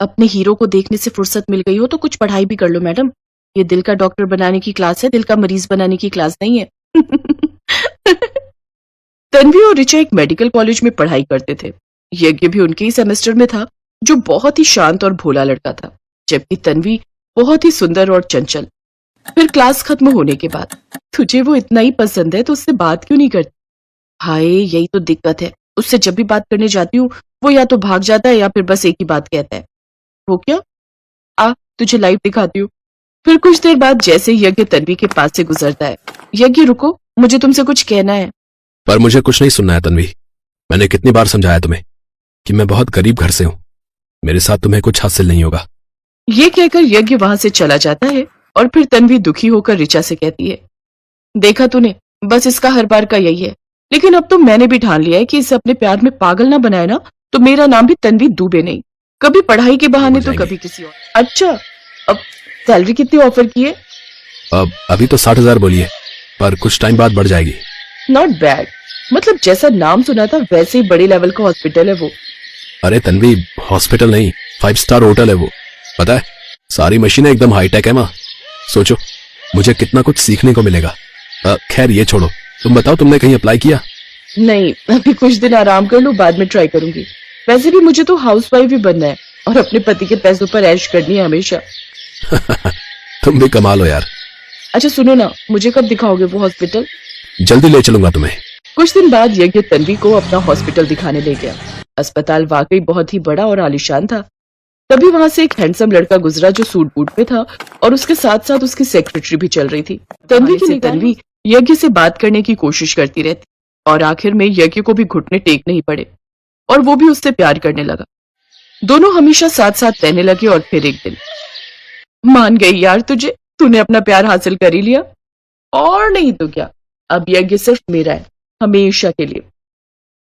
अपने हीरो को देखने से फुर्सत मिल गई हो तो कुछ पढ़ाई भी कर लो मैडम। ये दिल का डॉक्टर बनाने की क्लास है, दिल का मरीज बनाने की क्लास नहीं है। तन्वी और ऋचा एक मेडिकल कॉलेज में पढ़ाई करते थे। यज्ञ भी उनके ही सेमेस्टर में था, जो बहुत ही शांत और भोला लड़का था, जबकि तन्वी बहुत ही सुंदर और चंचल। फिर क्लास खत्म होने के बाद, तुझे वो इतना ही पसंद है तो उससे बात क्यों नहीं करती? हाय, यही तो दिक्कत है। उससे जब भी बात करने जाती हूँ वो या तो भाग जाता है या फिर बस एक ही बात कहता है। वो क्या? आ, तुझे लाइव दिखाती हूँ। फिर कुछ देर बाद जैसे ही यज्ञ तन्वी के पास से गुजरता है, यज्ञ रुको, मुझे तुमसे कुछ कहना है। पर मुझे कुछ नहीं सुनना है तन्वी। मैंने कितनी बार समझाया तुम्हें कि मैं बहुत गरीब घर से हूं, मेरे साथ तुम्हें कुछ हासिल नहीं होगा। ये कहकर यज्ञ वहां से चला जाता है और फिर तन्वी दुखी होकर ऋचा से कहती है, देखा तूने, बस इसका हर बार का यही है। लेकिन अब तो मैंने भी ठान लिया है कि इसे अपने प्यार में पागल ना बनाए ना, तो मेरा नाम भी तन्वी दुबे नहीं। कभी पढ़ाई के बहाने तो कभी किसी और। अच्छा, अब सैलरी कितनी ऑफर की है? अभी तो 60,000 बोलिए, पर कुछ टाइम बाद बढ़ जाएगी। नॉट बैड, मतलब जैसा नाम सुना था वैसे ही बड़े लेवल का हॉस्पिटल है वो। अरे तन्वी, हॉस्पिटल नहीं, 5 स्टार होटल है वो। पता है, सारी मशीनें एकदम हाईटेक है माँ। सोचो मुझे कितना कुछ सीखने को मिलेगा। खैर ये छोड़ो, तुम बताओ तुमने कहीं अप्लाई किया? नहीं, अभी कुछ दिन आराम कर लूं, बाद में ट्राई करूंगी। वैसे भी मुझे तो हाउसवाइफ ही बनना है और अपने पति के पैसों पर ऐश करनी है हमेशा। तुम भी कमाल हो यार। अच्छा सुनो ना, मुझे कब दिखाओगे वो हॉस्पिटल? जल्दी ले चलूंगा तुम्हें। कुछ दिन बाद यज्ञ तन्वी को अपना हॉस्पिटल दिखाने ले गया। अस्पताल वाकई बहुत ही बड़ा और आलीशान था। तभी वहां से एक हैंडसम लड़का गुजरा जो सूट बूट में था और उसके साथ साथ उसकी सेक्रेटरी भी चल रही थी। तन्वी यज्ञ से बात करने की कोशिश करती रहती और आखिर में यज्ञ को भी घुटने टेकने ही पड़े और वो भी उससे प्यार करने लगा। दोनों हमेशा साथ साथ रहने लगे और फिर एक दिन, मान गई यार तुझे, तूने अपना प्यार हासिल कर ही लिया। और नहीं तो क्या, अब यज्ञ सिर्फ मेरा है, हमेशा के लिए।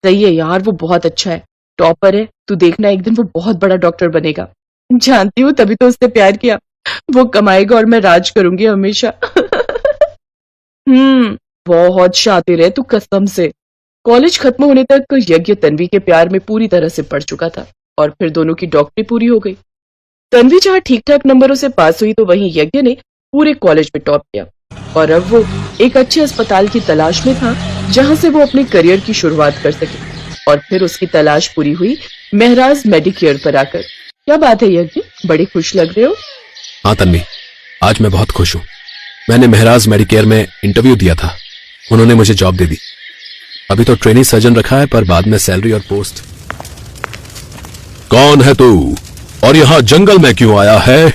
सही है यार, वो बहुत अच्छा है, टॉपर है। तू देखना एक दिन वो बहुत बड़ा डॉक्टर बनेगा। जानती हूँ, तभी तो उससे प्यार किया। वो कमाएगा और मैं राज करूंगी हमेशा। बहुत शातिर है तू, कसम से। कॉलेज खत्म होने तक यज्ञ तन्वी के प्यार में पूरी तरह से पड़ चुका था और फिर दोनों की डॉक्टरी पूरी हो गई। तन्वी जहां ठीक ठाक नंबरों से पास हुई तो वहीं यज्ञ ने पूरे कॉलेज में टॉप किया और अब वो एक अच्छे अस्पताल की तलाश में था जहां से वो अपने करियर की शुरुआत कर सके। और फिर उसकी तलाश पूरी हुई महराज मेडिकेयर पर आकर। क्या बात है यज्ञ, बड़े खुश लग रहे हो? हाँ तन्वी, आज मैं बहुत खुश हूँ। मैंने महराज मेडिकेयर में इंटरव्यू दिया था, उन्होंने मुझे जॉब दे दी। अभी तो ट्रेनी सर्जन रखा है, पर बाद में सैलरी और पोस्ट। कौन है तू और यहाँ जंगल में क्यों आया है?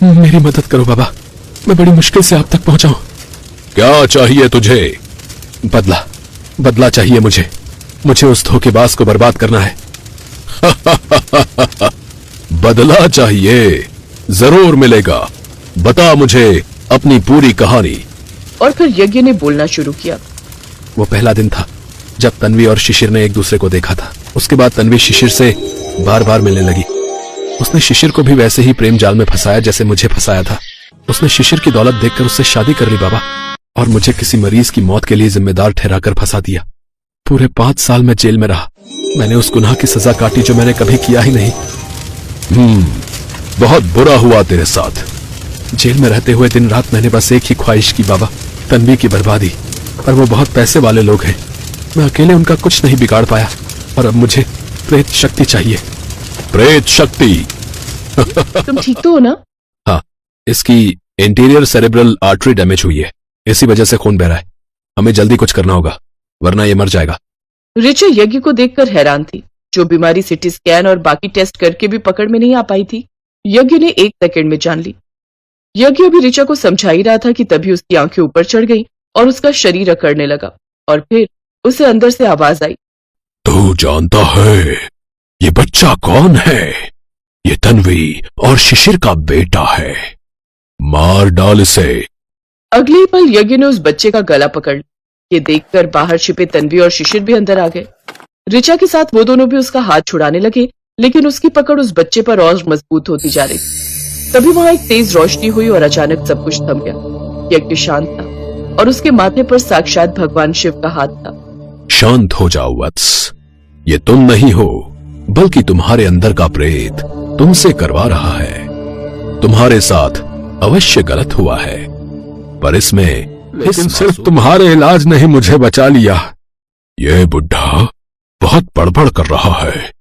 मेरी मदद करो बाबा, मैं बड़ी मुश्किल से आप तक पहुंचा हूं। क्या चाहिए तुझे? बदला चाहिए मुझे उस धोखेबाज को बर्बाद करना है। बदला चाहिए, जरूर मिलेगा। बता मुझे अपनी पूरी कहानी। और फिर यज्ञ ने बोलना शुरू किया। वो पहला दिन था जब तन्वी और शिशिर ने एक दूसरे को देखा था। उसके बाद तन्वी शिशिर से बार बार मिलने लगी। उसने शिशिर को भी वैसे ही प्रेम जाल में फंसाया जैसे मुझे फंसाया था। उसने शिशिर की दौलत देखकर उससे शादी कर ली बाबा, और मुझे किसी मरीज की मौत के लिए जिम्मेदार ठहराकर फंसा दिया। पूरे 5 साल में जेल में रहा। मैंने उस गुनाह की सजा काटी जो मैंने कभी किया ही नहीं। बहुत बुरा हुआ तेरे साथ। जेल में रहते हुए दिन रात मैंने बस एक ही ख्वाहिश की बाबा, तन्वी की बर्बादी। पर वो बहुत पैसे वाले लोग हैं, मैं अकेले उनका कुछ नहीं बिगाड़ पाया, और अब मुझे प्रेत शक्ति चाहिए। प्रेत शक्ति? तुम ठीक तो हो ना? हाँ, इसकी इंटीरियर सेरेब्रल आर्टरी डैमेज हुई है, इसी वजह से खून बह रहा है। हमें जल्दी कुछ करना होगा वरना ये मर जाएगा। ऋचा यज्ञ को देखकर हैरान थी। जो बीमारी सिटी स्कैन और बाकी टेस्ट करके भी पकड़ में नहीं आ पाई थी, यज्ञ ने 1 सेकंड में जान ली। यज्ञ अभी ऋचा को समझा ही रहा था कि तभी उसकी आंखें ऊपर चढ़ गईं और उसका शरीर अकड़ने लगा और फिर उसे अंदर से आवाज आई, तू जानता है ये बच्चा कौन है? ये तन्वी और शिशिर का बेटा है, मार डाल इसे। अगले ही पल यज्ञ ने उस बच्चे का गला पकड़ लिया। ये देखकर बाहर छिपे तन्वी और शिशिर भी अंदर आ गए। ऋचा के साथ वो दोनों भी उसका हाथ छुड़ाने लगे, लेकिन उसकी पकड़ उस बच्चे पर और मजबूत होती जा रही। तभी वहां एक तेज रोशनी हुई और अचानक सब कुछ थम गया। यज्ञ शांत था और उसके माथे पर साक्षात भगवान शिव का हाथ था। शांत हो जाओ वत्स, ये तुम नहीं हो बल्कि तुम्हारे अंदर का प्रेत तुमसे करवा रहा है। तुम्हारे साथ अवश्य गलत हुआ है, पर इसमें लेकिन सिर्फ तुम्हारे इलाज ने ही मुझे बचा लिया। ये बुढ़ा बहुत बड़बड़ कर रहा है,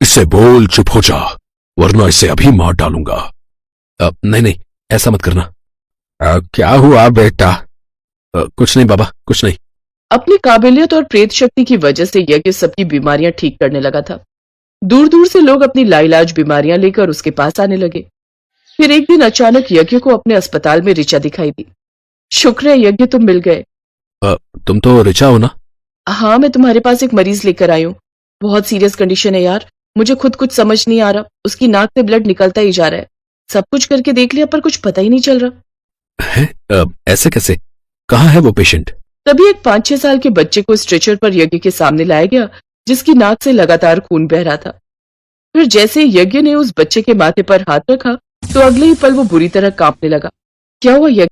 इसे बोल चुप हो जा, वरना इसे अभी मार डालूंगा। नहीं नहीं, ऐसा मत करना। क्या हुआ बेटा? कुछ नहीं बाबा, कुछ नहीं। अपनी काबिलियत और प्रेत शक्ति की वजह से यज्ञ सबकी बीमारियां ठीक करने लगा था। दूर दूर से लोग अपनी लाइलाज बीमारियां लेकर उसके पास आने लगे। फिर एक दिन अचानक यज्ञ को अपने अस्पताल में ऋचा दिखाई दी। शुक्र है यज्ञ, तुम मिल गए। तुम तो ऋचा हो ना? हाँ, मैं तुम्हारे पास एक मरीज लेकर आई हूँ। बहुत सीरियस कंडीशन है यार, मुझे खुद कुछ समझ नहीं आ रहा। उसकी नाक से ब्लड निकलता ही जा रहा है। सब कुछ करके देख लिया पर कुछ पता ही नहीं चल रहा है। ऐसे कैसे? कहाँ है वो पेशेंट? तभी एक 5-6 साल के बच्चे को स्ट्रेचर पर यज्ञ के सामने लाया गया, जिसकी नाक से लगातार खून बह रहा था। फिर जैसे ही यज्ञ ने उस बच्चे के माथे पर हाथ रखा तो अगले ही पल वो बुरी तरह कांपने लगा। क्या हुआ यज्ञ?